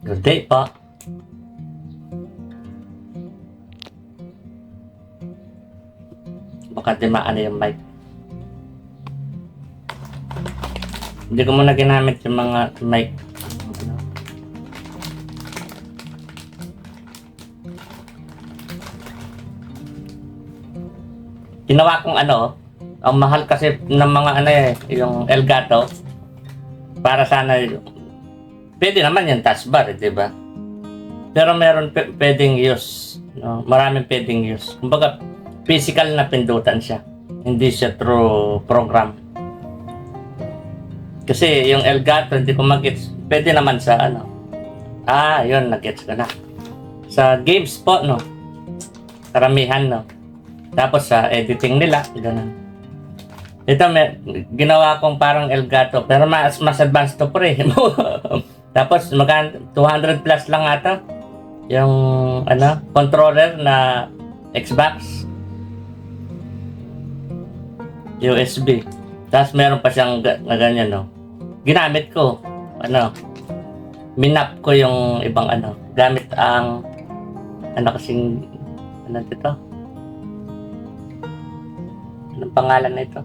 Good day po. Baka di maano yung mic. Hindi ko muna ginamit yung mga mic. Ginawa kong ang mahal kasi ng mga yung Elgato. Para sana, pwede naman yung taskbar, di ba? Pero meron pwedeng use. No? Maraming pwedeng use. Kumbaga, physical na pindutan siya. Hindi siya through program. Kasi yung Elgato, hindi ko mag-gets. Pwede naman sa yun, nag-gets ko na. Sa games po, no? Karamihan, no? Tapos sa editing nila, ganun. Ito, ginawa kong parang Elgato, pero mas advanced to pre. Tapos, 200 plus lang ata. Yung, controller na Xbox. USB. Tapos, meron pa siyang na ganyan, no? Ginamit ko, minap ko yung ibang gamit ang, kasing, dito? Anong pangalan na ito?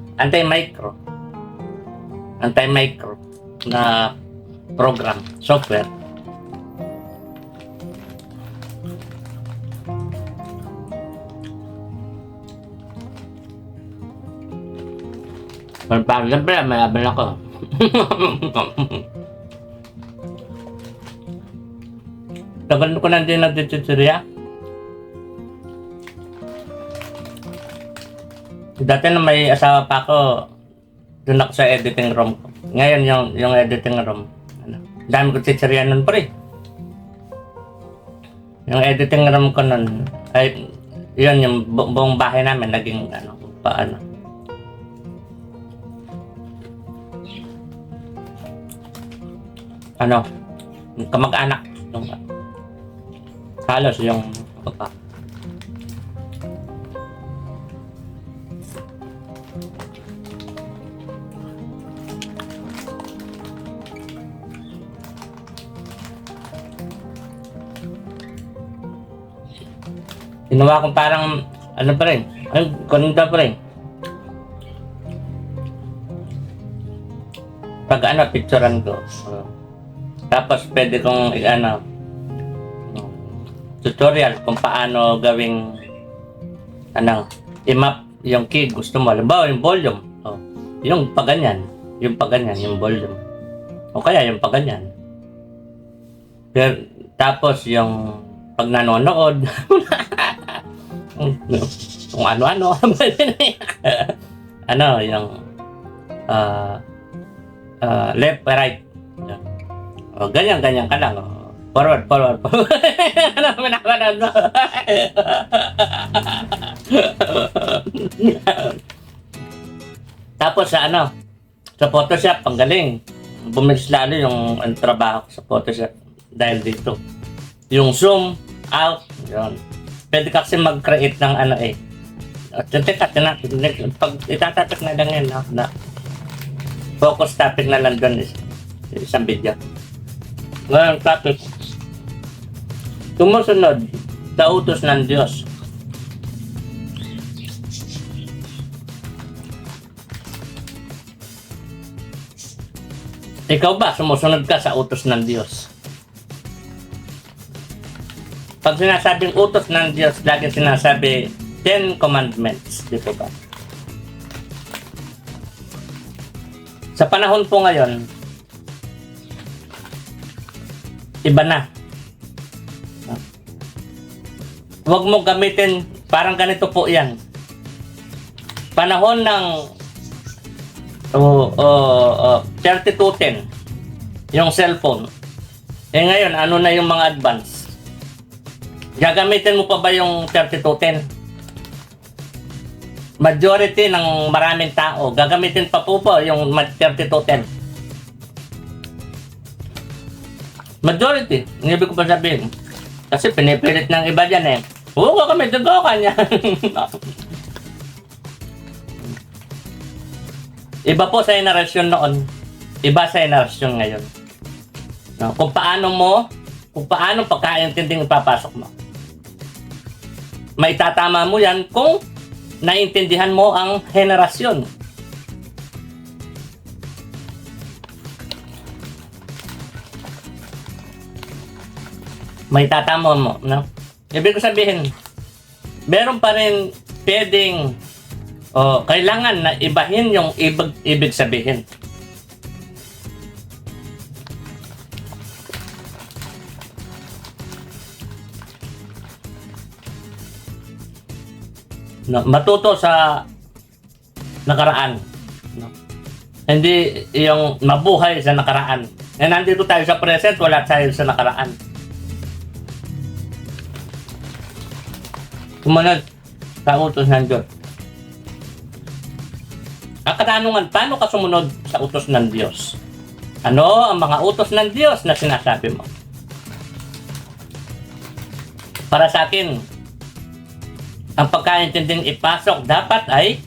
Anti-micro na program, software. Parang siyempre, may abal ako. Tagal ko na din nag-tutorial. Dati na may asawa pa ako, doon ako sa editing room ko. Ngayon yung editing room, dami ko chichirya nun pre. Yung editing room ko nun, ay yun yung buong bahay namin naging paano. Kamag-anak yung halos yung papa. Ginawa kong parang, pa rin, konda pa rin. Pag picturean ko. Tapos pwede kong, tutorial kung paano gawing, i-map yung key gusto mo. Halimbawa, yung volume. Yung paganyan, yung volume. O kaya yung paganyan. Pero, tapos yung pag nanonood, kung ano-ano, yung left, right. Ganyan ka lang. Forward. Manapanood mo. Tapos sa Photoshop, ang galing. Bumilis lalo yung trabaho ko sa Photoshop dahil dito. Yung zoom out, yun. Pwede kasi mag-create ng Teka, pag itatapik na lang yun, na focus topic na lang doon isang video. Ngayon, topic. Tumusunod, sa utos ng Diyos. Ikaw ba, sumusunod ka sa utos ng Diyos? Pag sinasabing utos ng Diyos, lagi sinasabi 10 commandments, di ba? Sa panahon po ngayon, iba na. Huwag mo gamitin, parang ganito po yan. Panahon ng 3210, yung cellphone. Ngayon, ano na yung mga advance? Gagamitin mo pa ba yung 3210? Majority ng maraming tao, gagamitin pa po yung 3210. Majority, hindi ko pa sabihin. Kasi pinipilit ng iba dyan Oo, gagamitin ko kanya. Iba po sa henerasyon noon, iba sa henerasyon ngayon. No? Kung paano mo kung paano pagkaintinding ipapasok mo. Maitatama mo yan kung naintindihan mo ang henerasyon. Maitatama mo, no? Ibig ko sabihin, meron pa rin pwedeng kailangan na ibahin yung ibig sabihin. No, matuto sa nakaraan. No? Hindi yung mabuhay sa nakaraan. Nandito tayo sa present, wala tayo sa nakaraan. Sumunod sa utos ng Diyos. Ang katanungan, paano ka sumunod sa utos ng Diyos? Ano ang mga utos ng Diyos na sinasabi mo? Para sa akin, ang pagkaintinding ipasok dapat ay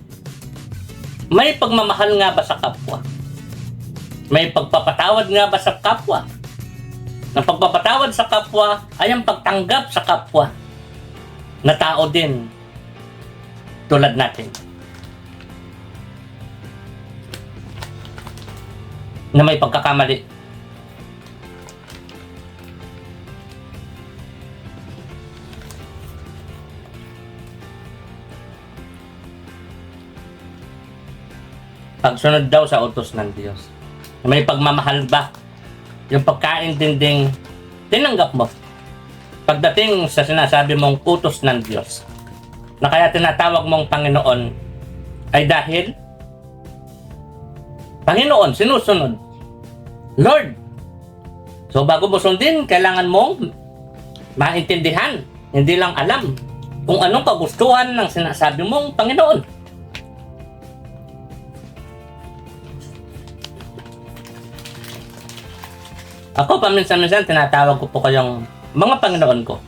may pagmamahal nga ba sa kapwa? May pagpapatawad nga ba sa kapwa? Ang pagpapatawad sa kapwa ay ang pagtanggap sa kapwa na tao din tulad natin. Na may pagkakamali. Pagsunod daw sa utos ng Diyos. May pagmamahal ba? Yung pagkaintinding tinanggap mo. Pagdating sa sinasabi mong utos ng Diyos, na kaya tinatawag mong Panginoon, ay dahil Panginoon, sinusunod. Lord. So bago mo sundin, kailangan mong maintindihan, hindi lang alam kung anong kagustuhan ng sinasabi mong Panginoon. Ako paminsan-minsan tinatawag ko po kayong mga Panginoon ko.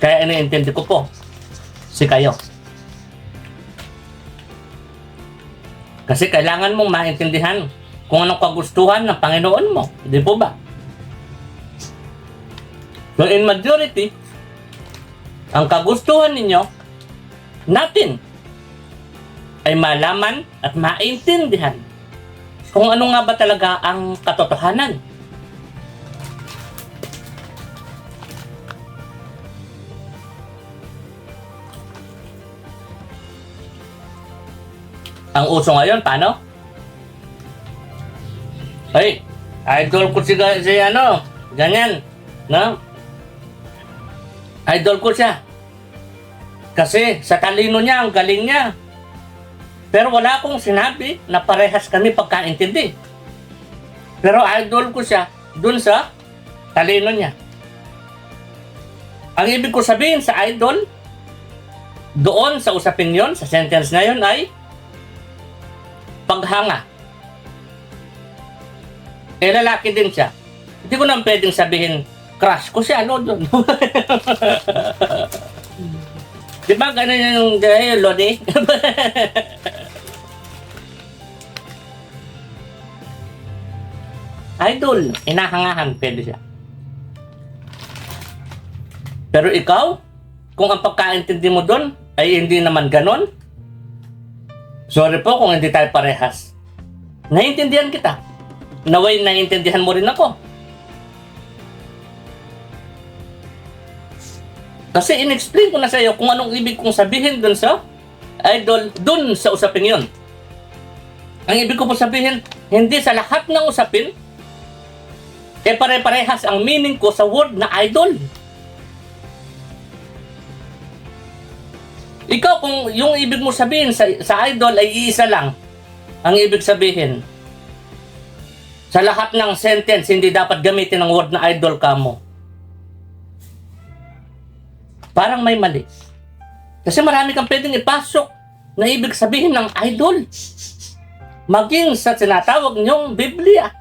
Kaya iniintindi ko po si kayo. Kasi kailangan mong maintindihan kung anong kagustuhan ng Panginoon mo. Di po ba? So in majority, ang kagustuhan ninyo, natin, ay malaman at maintindihan kung ano nga ba talaga ang katotohanan. Ang uso ngayon, paano? Ay, idol ko si ano, ganyan, no? Idol ko siya. Kasi sa talino niya, ang galing niya. Pero wala akong sinabi na parehas kami pagkaintindi. Pero idol ko siya dun sa talino niya. Ang ibig ko sabihin sa idol, doon sa usapin yon, sa sentence na yon ay paghanga. Eh, lalaki din siya. Hindi ko naman pwedeng sabihin, crush ko siya, ano doon? Di ba ganun yung Lodi? Idol, inahangahan, pwede siya. Pero ikaw, kung ang pagkaintindi mo doon ay hindi naman ganon, sorry po kung hindi tayo parehas. Naiintindihan kita. Naway naiintindihan mo rin ako. Kasi in-explain ko na sa iyo kung anong ibig kong sabihin dun sa idol, dun sa usapin yun. Ang ibig ko po sabihin, hindi sa lahat ng usapin, eh pare-parehas ang meaning ko sa word na idol. Ikaw, kung yung ibig mo sabihin sa idol ay iisa lang, ang ibig sabihin, sa lahat ng sentence, hindi dapat gamitin ang word na idol ka mo. Parang may mali. Kasi marami kang pwedeng ipasok na ibig sabihin ng idol. Maging sa tinatawag niyong Biblia.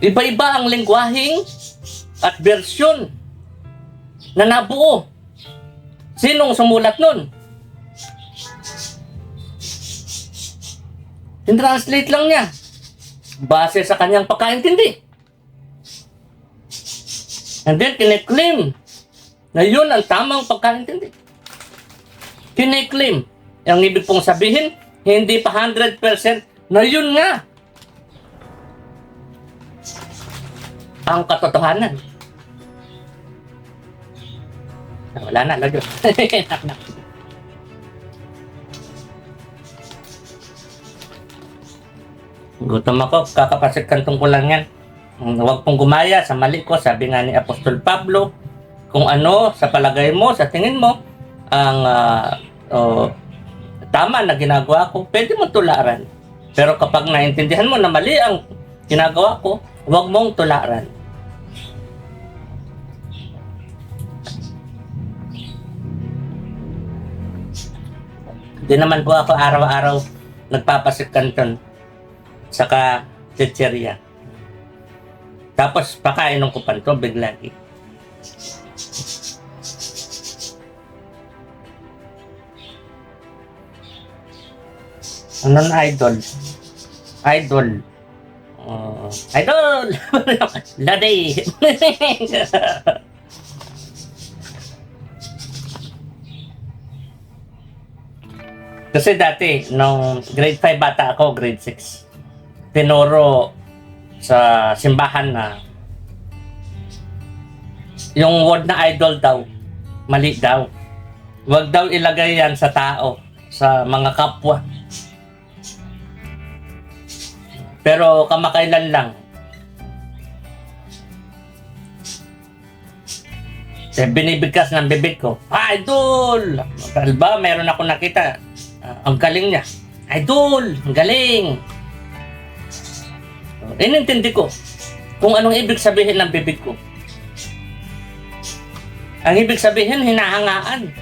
Iba-iba ang lengguwaheng at bersyon na nabuo. Sinong sumulat nun? Tinranslate lang niya. Base sa kanyang pagkaintindi. And then, kiniklaim na yun ang tamang pagkaintindi. Kiniklaim. Ang ibig pong sabihin, hindi pa 100% na yun nga ang katotohanan. Wala na, lagyo. Gutom ako, kakapasik-kantong ko lang yan. Huwag pong gumaya sa mali ko, sabi nga ni Apostol Pablo, kung ano sa palagay mo, sa tingin mo, ang tama na ginagawa ko, pwede mo tularan. Pero kapag naintindihan mo na mali ang ginagawa ko, huwag mong tularan. Hindi naman po ako araw-araw nagpapasik-kanton saka chicheria. Tapos pakainom ko pa ito lagi. Ano na idol? Idol. Idol! Ladi! Kasi dati, nung grade 5 bata ako, grade 6, tinuro sa simbahan na yung word na idol daw, mali daw. Huwag daw ilagay yan sa tao, sa mga kapwa. Pero kamakailan lang, binibigkas ng bibig ko, idol! Ba, meron ako nakita, ang galing niya. Idol! Ang galing! Inintindi ko kung anong ibig sabihin ng bibig ko. Ang ibig sabihin, hinahangaan.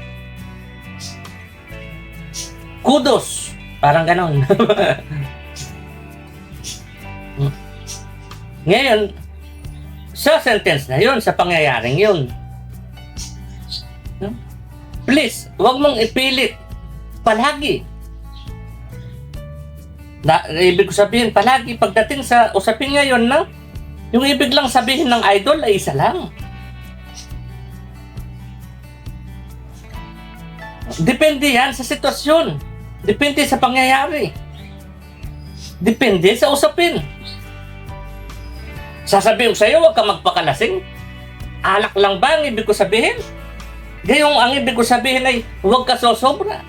Kudos! Parang ganon. Ngayon, sa sentence na yun, sa pangyayaring yun, please, huwag mong ipilit palagi. Ibig ko sabihin, palagi pagdating sa usapin ngayon na yung ibig lang sabihin ng idol ay isa lang. Depende yan sa sitwasyon. Depende sa pangyayari. Depende sa usapin. Sasabihin ko sa'yo, huwag ka magpakalasing. Alak lang ba ang ibig ko sabihin? Gayong ang ibig ko sabihin ay huwag ka sosobra.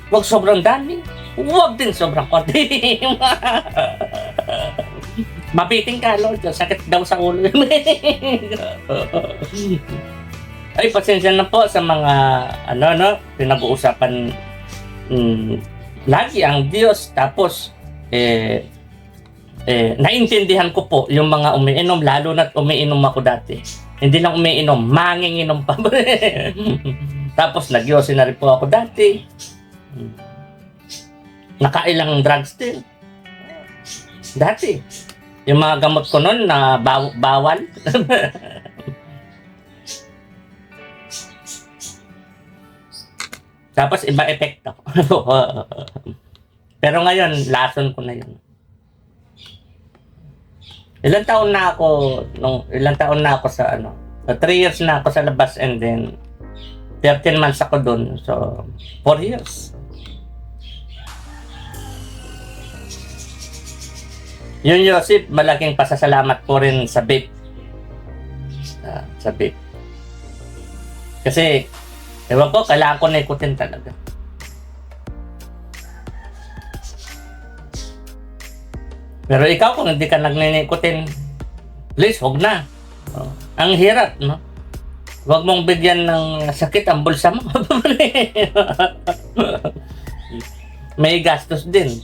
Huwag sobrang dami. Huwag din sobrang konti. Mabiting ka, Lord. Sakit daw sa ulo. Ay, pasensya na po sa mga pinag-uusapan lagi ang Diyos. Tapos, naintindihan ko po yung mga umiinom, lalo na't umiinom ako dati. Hindi lang umiinom, manginginom pa. Tapos nagyosin na rin po ako dati. Nakailang drugs din. Dati. Yung mga gamot ko noon na bawal. Tapos iba epekto. Pero ngayon, lason ko na yun. Ilang taon na ako sa 3 years na ako sa labas and then 13 months ako dun. So, 4 years. Yun, Joseph, malaking pasasalamat po rin sa vape. Sa vape. Kasi, ewan ko, kailangan ko na ikutin talaga. Pero ikaw, kung hindi ka nagninikutin, please, huwag na. Ang hirap, no? Huwag mong bigyan ng sakit ang bulsa mo. May gastos din.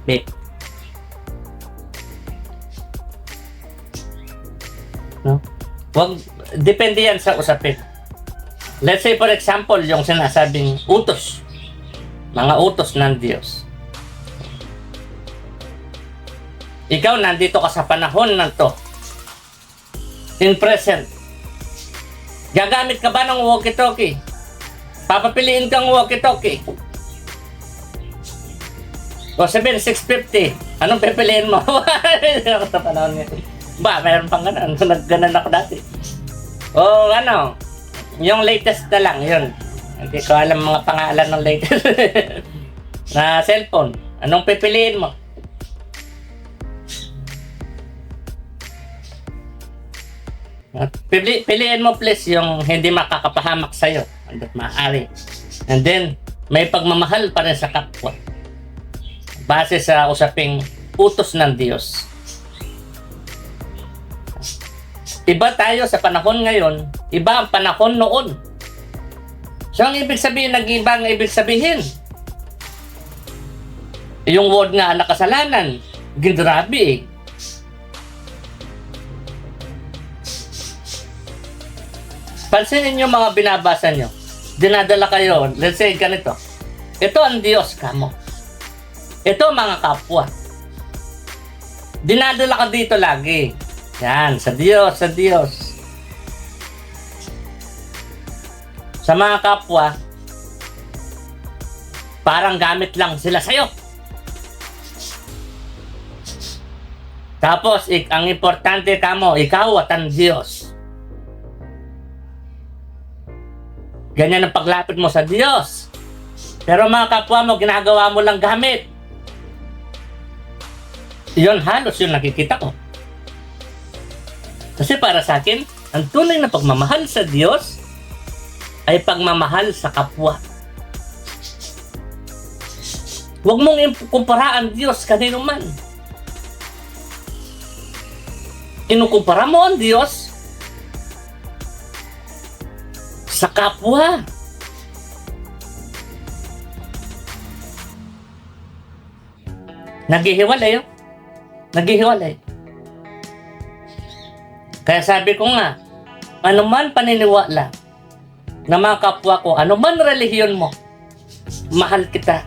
Babe. No? Huwag, depende yan sa usapin. Let's say, for example, yung sinasabing utos. Mga utos ng Diyos. Ikaw, nandito ka sa panahon na to. In present. Gagamit ka ba ng walkie-talkie? Papapiliin kang walkie-talkie. O sabihin, 650. Anong pipiliin mo? Sa panahon niya. Ba, meron pang ganun. Nagganan ako dati. O ano, yung latest na lang, yun. Hindi ko alam mga pangalan ng latest na cellphone. Anong pipiliin mo? Piliin mo please yung hindi makakapahamak sa'yo. Hanggat maaari. And then, may pagmamahal pa rin sa kapwa. Base sa usaping utos ng Diyos. Iba tayo sa panahon ngayon, iba ang panahon noon. So, ang ibig sabihin, nag-iba ang ibig sabihin. Yung word nga na kasalanan, grabe eh. Pansinin nyo mga binabasa nyo. Dinadala kayo, let's say ganito. Ito ang Diyos kamo. Ito mga kapwa. Dinadala ka dito lagi. Yan, sa Diyos, sa Diyos. Sa mga kapwa, parang gamit lang sila sa'yo. Tapos, ang importante kamo, ikaw at ang Diyos. Ganyan ang paglapit mo sa Diyos. Pero mga kapwa mo, ginagawa mo lang gamit. Yun, halos yun nakikita ko. Kasi para sa akin, ang tunay na pagmamahal sa Diyos ay pagmamahal sa kapwa. Huwag mong ikumpara ang Diyos kanino man. Inukumpara mo ang Diyos sa kapwa. Naghihiwalay yun. Naghihiwalay. Kaya sabi ko nga, anuman paniniwala na mga kapwa ko, anuman relihiyon mo, mahal kita.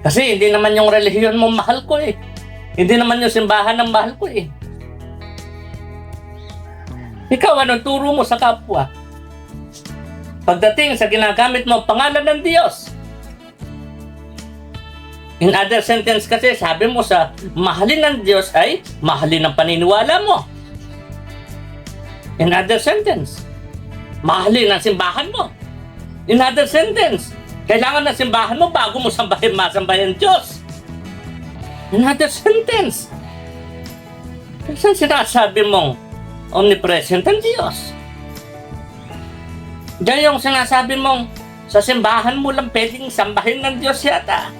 Kasi hindi naman yung relihiyon mo mahal ko eh. Hindi naman yung simbahan ang mahal ko eh. Ikaw, anong turo mo sa kapwa? Pagdating sa ginagamit mo ang pangalan ng Diyos. In other sentence kasi, sabi mo sa mahalin ng Diyos ay mahalin ang paniniwala mo. In other sentence, mahalin ang simbahan mo. In other sentence, kailangan ng simbahan mo bago mo masambahin ang Diyos. In other sentence, saan sinasabi mong omnipresent ang Diyos? Diyan yung sinasabi mong sa simbahan mo lang pwedeng sambahin ng Diyos yata.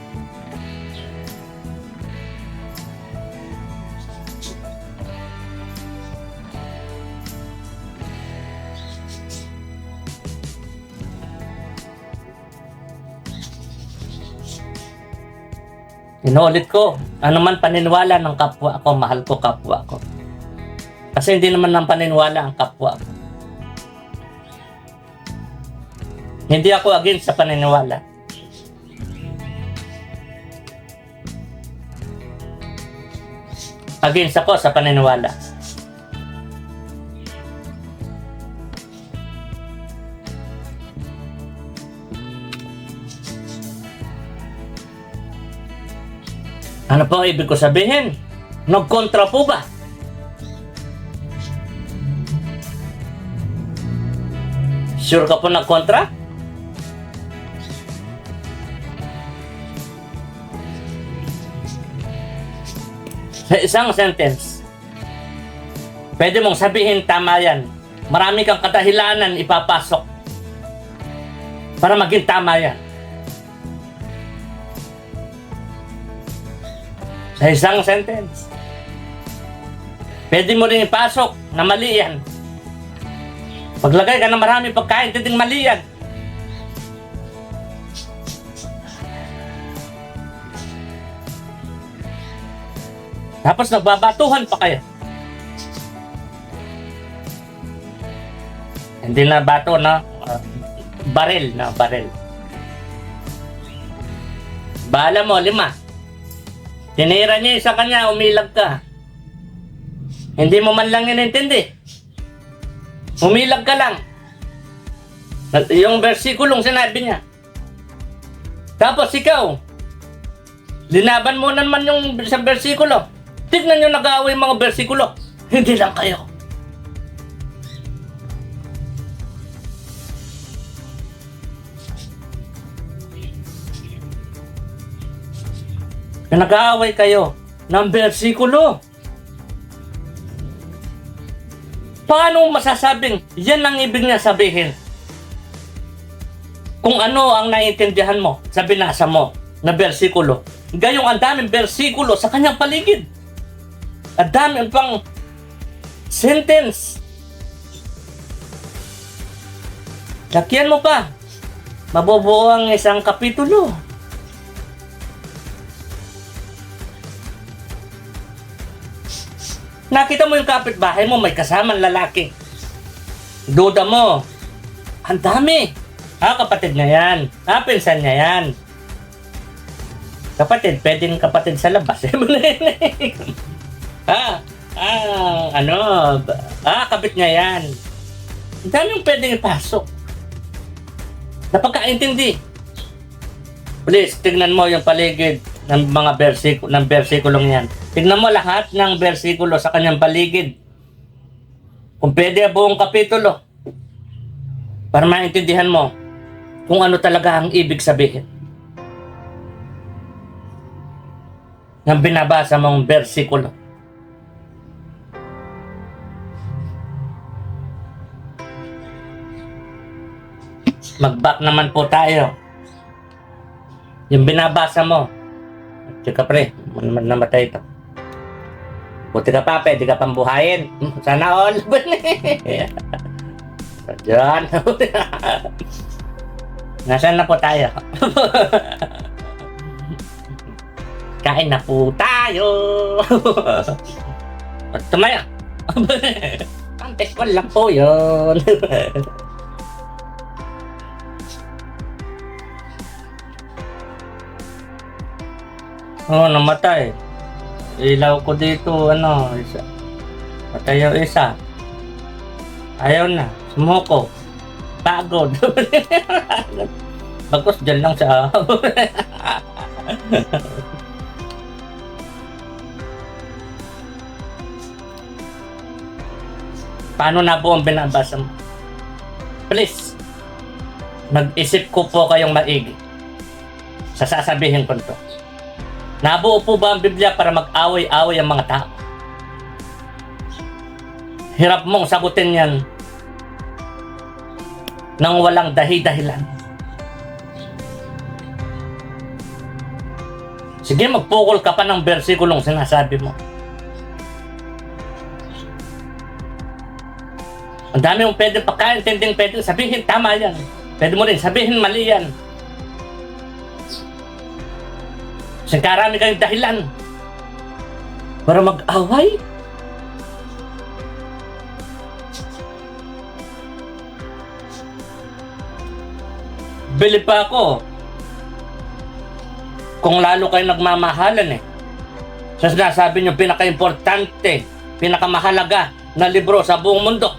Inuulit ko, ano man paniniwala ng kapwa ko, mahal ko kapwa ko. Kasi hindi naman ng paniniwala ang kapwa ko. Hindi ako against sa paniniwala. Against ako sa paniniwala. Ano po ang ibig ko sabihin? Nagkontra po ba? Sure ka po nagkontra? Sa isang sentence, pwede mong sabihin tama yan. Marami kang kadahilanan ipapasok para maging tama yan. Sa isang sentence. Pwede mo rin ipasok na mali yan. Paglagay ka ng marami pagkain, titing mali yan. Tapos nagbabatuhan pa kayo. Hindi na bato na baril na baril. Bahala mo, 5. Tinira niya sa kanya, umilag ka. Hindi mo man lang inintindi. Umilag ka lang. Yung versikulong sinabi niya. Tapos ikaw, linaban mo naman yung isang versikulo. Tignan nyo nag-aaway mga bersikulo. Hindi lang kayo. Na nag-aaway kayo ng bersikulo. Paano masasabing yan ang ibig niya sabihin? Kung ano ang naiintindihan mo sa binasa mo na bersikulo. Gayong ang daming bersikulo sa kanyang paligid. Ang daming pang sentence. Lakyan mo pa. Mabubuo ang isang kapitulo. Nakita mo yung kapitbahay mo, may kasamang lalaki. Duda mo. Ang dami. Kapatid niya yan. Pinsan niya yan. Kapatid, pwedeng kapatid sa labas. Kabit niya yan. Ang daming pwedeng ipasok. Napagkaintindi. Please, tignan mo yung paligid ng mga versikulong yan. Tignan mo lahat ng versikulo sa kanyang paligid. Kung pwede buong kapitulo. Para maintindihan mo kung ano talaga ang ibig sabihin ng binabasa mong versikulo. Mag-back naman po tayo. Yung binabasa mo. Tsaka pre, namatay ito. Buti ka pa, pwede ka pang buhayin. Sana all. So, dyan. Nasaan na po tayo? Kain na po tayo. Tumaya. Antes ko lang po yun. Namatay. Ilaw ko dito, isa. Patay yung isa. Ayaw na. Sumuko. Pagod. Bagos dyan lang sa Paano na po ang binabasa mo? Please, mag-isip ko po kayong maigi sa sasabihin ko ito. Nabuo po ba ang Biblia para mag-away-away ang mga tao? Hirap mong sagutin yan nang walang dahi-dahilan. Sige, magpukol ka pa ng bersikulong sinasabi mo. Ang dami mong pwede pagkaintinding pwede sabihin tama yan. Pwede mo rin sabihin mali yan. Karami kayong dahilan para mag-away. Bili pa ako kung lalo kayo nagmamahalan sa sinasabi nyo pinaka-importante, pinakamahalaga na libro sa buong mundo.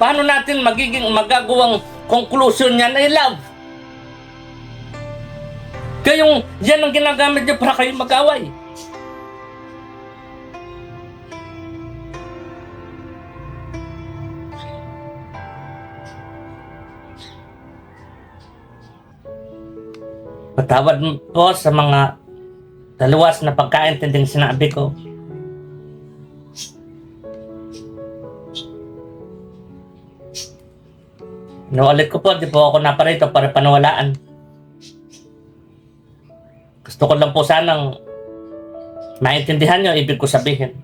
Paano natin magagawang conclusion niyan ay love? Kayong yan ang ginagamit niyo para kayo mag-away. Patawad po sa mga taliwas na pagkaintinding sinabi ko. Inuulit ko po, di po ako naparito para panawalaan. Gusto ko lang po sanang maintindihan nyo ibig ko sabihin.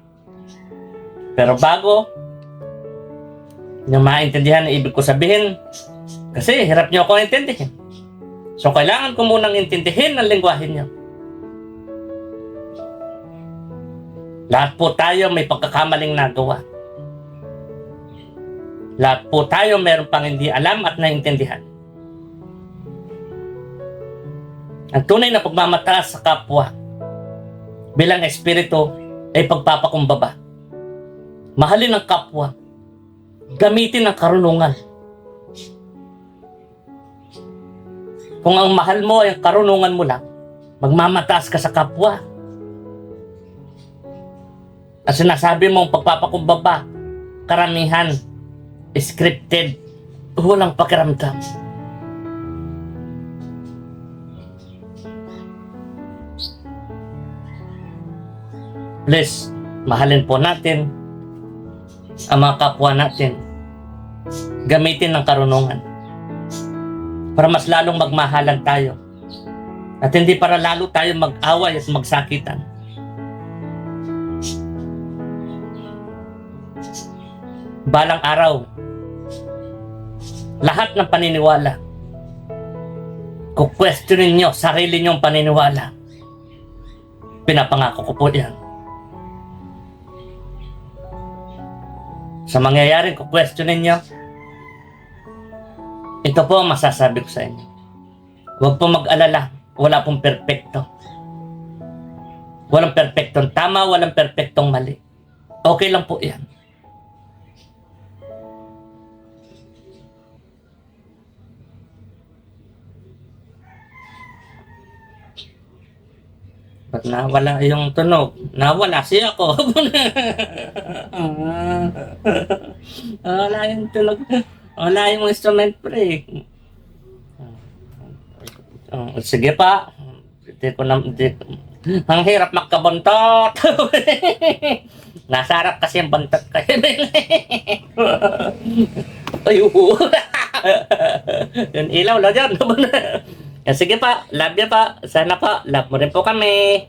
Pero bago nyo maintindihan ang ibig ko sabihin, kasi hirap nyo ako intindihin. So kailangan ko munang intindihin ang lengguwahe nyo. Lahat po tayo may pagkakamaling nagawa. Lahat po tayo meron pang hindi alam at naintindihan. Ang tunay na pagmamataas sa kapwa bilang espiritu ay pagpapakumbaba. Mahalin ang kapwa. Gamitin ang karunungan. Kung ang mahal mo ay karunungan mo lang, magmamataas ka sa kapwa. At sinasabi mong pagpapakumbaba, karamihan, scripted, walang pakiramdam. Please, mahalin po natin ang mga kapwa natin. Gamitin ng karunungan para mas lalong magmahalan tayo. At hindi para lalo tayo mag-away at magsakitan. Balang araw, lahat ng paniniwala, kung questionin nyo sarili nyong paniniwala, pinapangako ko po yan. Sa mangyayaring kung questionin nyo, ito po ang masasabi ko sa inyo. Huwag po mag-alala, wala pong perpekto. Walang perpektong tama, walang perpektong mali. Okay lang po yan. Ba't nawala yung tunog? Nawala siya ako. Wala yung tunog. Wala yung instrument break. Sige pa. Ang hirap magkabuntot. Nasa harap kasi yung buntot ko. Ayun. Yung ilaw, lo dyan. Sige pa, love niya pa. Sana pa, love mo rin po kami.